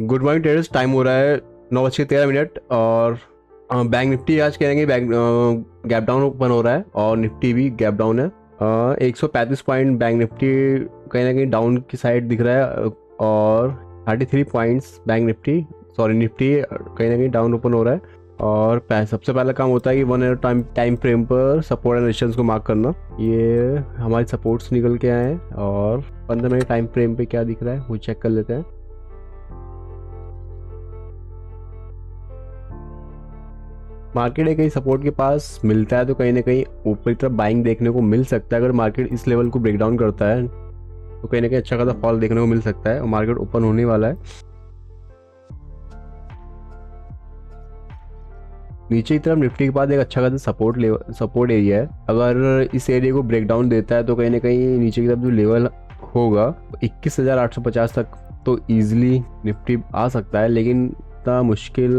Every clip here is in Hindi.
Good morning traders. टाइम हो रहा है 9:13 और बैंक निफ्टी आज कहेंगे बैंक गैप डाउन ओपन हो रहा है और निफ्टी भी गैप डाउन है। 135 पॉइंट बैंक निफ्टी कहीं ना कहीं डाउन की साइड दिख रहा है और 33 पॉइंट्स बैंक निफ्टी निफ्टी कहीं ना कहीं डाउन ओपन हो रहा है। और सबसे पहला काम होता है कि 1 आवर टाइम फ्रेम पर सपोर्ट एंड रेजिस्टेंस को मार्क करना। ये हमारे सपोर्ट्स निकल के आए हैं और 15 मिनट टाइम फ्रेम पे क्या दिख रहा है वो चेक कर लेते हैं। मार्केट है कहीं सपोर्ट के पास मिलता है तो कहीं ना कहीं ऊपर की तरफ बाइंग देखने को मिल सकता है। अगर मार्केट इस लेवल को ब्रेक डाउन करता है तो कहीं ना कहीं अच्छा खासा फॉल देखने को मिल सकता है और मार्केट ओपन होने वाला है। नीचे की तरफ निफ्टी के पास एक अच्छा खासा सपोर्ट एरिया है। अगर इस एरिया को ब्रेक डाउन देता है तो कहीं ना कहीं नीचे की तरफ जो लेवल होगा 21,850 तक तो ईजिली निफ्टी आ सकता है, लेकिन इतना मुश्किल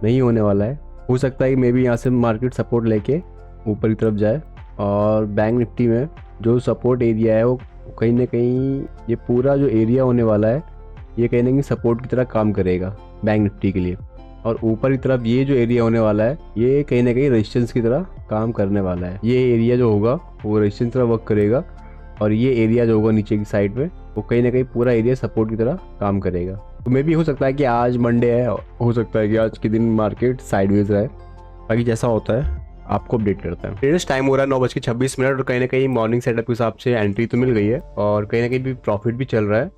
नहीं होने वाला है। हो सकता है कि मे बी यहाँ से मार्केट सपोर्ट लेके ऊपर की तरफ जाए और बैंक निफ्टी में जो सपोर्ट एरिया है वो कहीं ना कहीं ये पूरा जो एरिया होने वाला है ये कहीं ना कहीं सपोर्ट की तरह काम करेगा बैंक निफ्टी के लिए। और ऊपर की तरफ ये जो एरिया होने वाला है ये कहीं ना कहीं रेजिस्टेंस की तरह काम करने वाला है। ये एरिया जो होगा वो रेजिस्टेंस की तरह वर्क करेगा और ये एरिया जो होगा नीचे की साइड में वो कहीं ना कहीं पूरा एरिया सपोर्ट की तरह काम करेगा। तो मे भी हो सकता है कि आज मंडे है, हो सकता है कि आज के दिन मार्केट साइडवेज रहे। बाकी जैसा होता है आपको अपडेट करता है। ट्रेडर्स टाइम हो रहा है 9:26 और कहीं ना कहीं मॉर्निंग सेटअप के हिसाब से एंट्री तो मिल गई है और कहीं ना कहीं भी प्रॉफिट भी चल रहा है।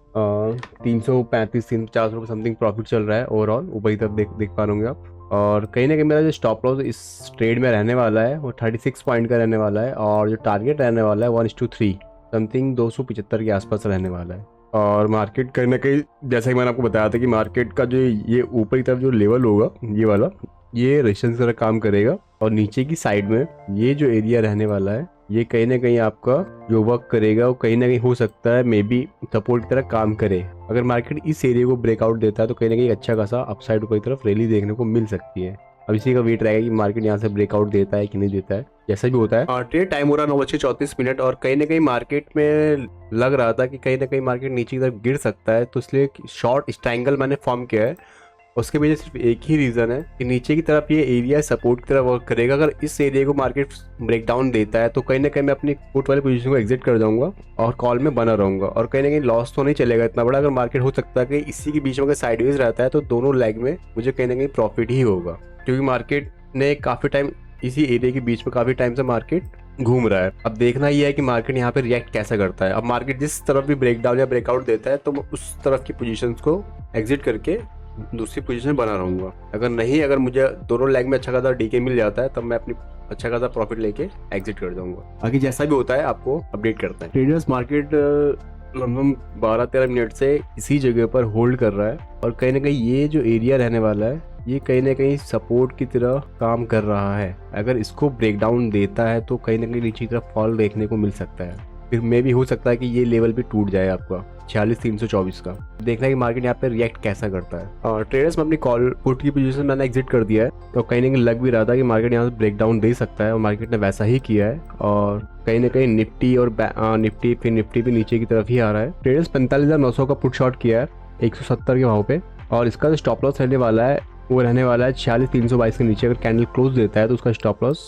335-350 रुपये समथिंग प्रॉफिट चल रहा है ओवरऑल, ऊपर की तरफ देख पा रहे आप। और कहीं ना कहीं मेरा जो स्टॉप लॉस इस ट्रेड में रहने वाला है वो 36 पॉइंट का रहने वाला है और जो टारगेट रहने वाला है 1:3 समथिंग 275 के आसपास रहने वाला है। और मार्केट कहीं ना कहीं जैसा कि मैंने आपको बताया था कि मार्केट का जो ये ऊपर की तरफ जो लेवल होगा ये वाला ये रेजिस्टेंस की तरह काम करेगा और नीचे की साइड में ये जो एरिया रहने वाला है ये कहीं ना कहीं आपका जो वर्क करेगा वो कहीं ना कहीं हो सकता है मे बी सपोर्ट की तरह काम करे। अगर मार्केट इस एरिया को ब्रेकआउट देता है तो कहीं ना कहीं अच्छा खासा अपसाइड ऊपर की तरफ रैली देखने को मिल सकती है। अब इसी का वेट रहेगा कि मार्केट यहाँ से ब्रेकआउट देता है कि नहीं देता है, जैसा भी होता है। ट्रेड टाइम हो रहा है 9:34 और कहीं ना कहीं मार्केट में लग रहा था कि कहीं ना कहीं मार्केट नीचे की तरफ गिर सकता है, तो इसलिए शॉर्ट ट्रायंगल मैंने फॉर्म किया है। उसके पीछे सिर्फ एक ही रीज़न है कि नीचे की तरफ ये एरिया सपोर्ट की तरफ वर्क करेगा। अगर इस एरिया को मार्केट ब्रेक डाउन देता है तो कहीं ना कहीं मैं अपनी पुट वाली पोजीशन को एग्जिट कर जाऊंगा और कॉल में बना रहूंगा और कहीं ना कहीं लॉस तो नहीं चलेगा इतना बड़ा। अगर मार्केट हो सकता है कि इसी के बीच में अगर साइडवेज रहता है तो दोनों लेग में मुझे कहीं ना कहीं प्रॉफिट ही होगा, क्योंकि मार्केट ने काफ़ी टाइम इसी एरिया के बीच में काफ़ी टाइम से मार्केट घूम रहा है। अब देखना ये है कि मार्केट यहाँ पे रिएक्ट कैसा करता है। अब मार्केट जिस तरफ भी ब्रेक डाउन या ब्रेकआउट देता है तो मैं उस तरफ की पोजीशंस को एग्जिट करके दूसरी पोजीशन बना रहूंगा। अगर मुझे दोनों लेग में अच्छा खासा डीके मिल जाता है तब मैं अपनी अच्छा खासा प्रॉफिट लेके एग्जिट कर जाऊंगा। बाकी जैसा भी होता है आपको अपडेट करता है। ट्रेडर्स मार्केट लगभग 12-13 मिनट से इसी जगह पर होल्ड कर रहा है और कहीं ना कहीं ये जो एरिया रहने वाला है ये कहीं ना कहीं सपोर्ट की तरह काम कर रहा है। अगर इसको ब्रेक डाउन देता है तो कहीं ना कहीं नीचे की तरफ फॉल देखने को मिल सकता है। फिर मे भी हो सकता है कि ये लेवल भी टूट जाए आपका 46,324 का। देखना है कि मार्केट यहाँ पे रिएक्ट कैसा करता है। और ट्रेडर्स में अपनी कॉल पुट की पोजीशन मैंने एग्जिट कर दिया है तो कहीं ना कहीं लग भी रहा था कि मार्केट यहाँ से ब्रेक डाउन दे सकता है और मार्केट ने वैसा ही किया है। और कहीं ना कहीं निफ्टी और निफ्टी भी नीचे की तरफ ही आ रहा है। ट्रेडर्स 45,900 का पुट शॉट किया है 170 के भाव पे और इसका जो स्टॉप लॉस रहने वाला है वो रहने वाला है 46,322 के नीचे। अगर कैंडल क्लोज देता है तो उसका स्टॉप लॉस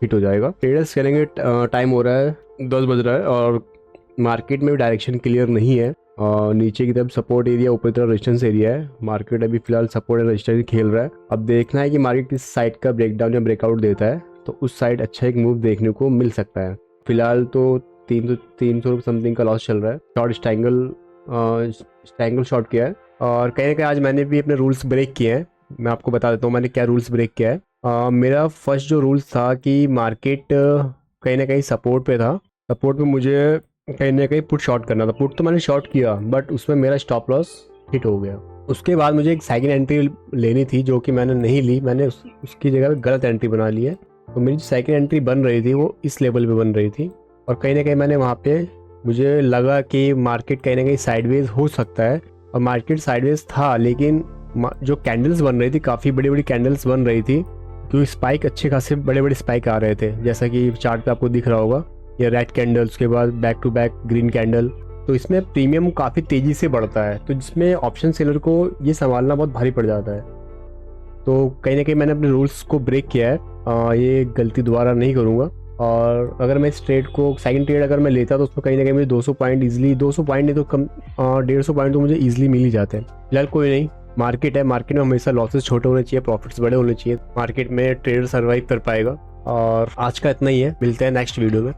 हिट हो जाएगा। ट्रेडर्स करेंगे टाइम हो रहा है 10 बज रहा है और मार्केट में भी डायरेक्शन क्लियर नहीं है और नीचे की तरफ सपोर्ट एरिया ऊपर की तरफ रेजिस्टेंस एरिया है। मार्केट अभी फिलहाल सपोर्ट और रेजिस्टेंस खेल रहा है। अब देखना है कि मार्केट किस साइड का ब्रेकडाउन या ब्रेकआउट देता है तो उस साइड अच्छा एक मूव देखने को मिल सकता है। फिलहाल तो 300 रुपये समथिंग का लॉस चल रहा है। शॉर्ट ट्रायंगल शॉर्ट किया है और कहीं ना कहीं आज मैंने भी अपने रूल्स ब्रेक किए हैं। मैं आपको बता देता हूँ मैंने क्या रूल्स ब्रेक किया है। मेरा फर्स्ट जो रूल्स था कि मार्केट कहीं ना कहीं सपोर्ट पे था, सपोर्ट पे मुझे कहीं ना कहीं पुट शॉर्ट करना था। पुट तो मैंने शॉर्ट किया बट उसमें मेरा स्टॉप लॉस हिट हो गया। उसके बाद मुझे एक सेकंड एंट्री लेनी थी जो कि मैंने नहीं ली, मैंने उसकी जगह पे गलत एंट्री बना ली है। तो मेरी जो सेकंड एंट्री बन रही थी वो इस लेवल पे बन रही थी और कहीं ना कहीं मैंने वहाँ पे मुझे लगा कि मार्केट कहीं ना कहीं साइडवेज हो सकता है और मार्केट साइडवेज था, लेकिन जो कैंडल्स बन रही थी काफ़ी बड़ी बड़ी कैंडल्स बन रही थी क्योंकि स्पाइक अच्छे खासे बड़े बड़े स्पाइक आ रहे थे। जैसा कि चार्ट पे आपको दिख रहा होगा ये रेड कैंडल, उसके बाद back to back green candle तो इसमें प्रीमियम काफ़ी तेज़ी से बढ़ता है, तो जिसमें ऑप्शन सेलर को ये संभालना बहुत भारी पड़ जाता है। तो कहीं ना कहीं मैंने अपने रूल्स को ब्रेक किया है, ये गलती दोबारा नहीं करूँगा। और अगर मैं इस ट्रेड को सेकंड ट्रेड अगर मैं लेता तो उसमें कहीं ना कहीं मुझे 200 पॉइंट ईजिली, 200 पॉइंट नहीं तो कम 150 पॉइंट तो मुझे ईजिली मिल ही जाते हैं। फिलहाल कोई नहीं, मार्केट है, मार्केट में हमेशा लॉसेस छोटे होने चाहिए, प्रॉफिट्स बड़े होने चाहिए, मार्केट में ट्रेडर सर्वाइव कर पाएगा। और आज का इतना ही है, मिलते हैं नेक्स्ट वीडियो में।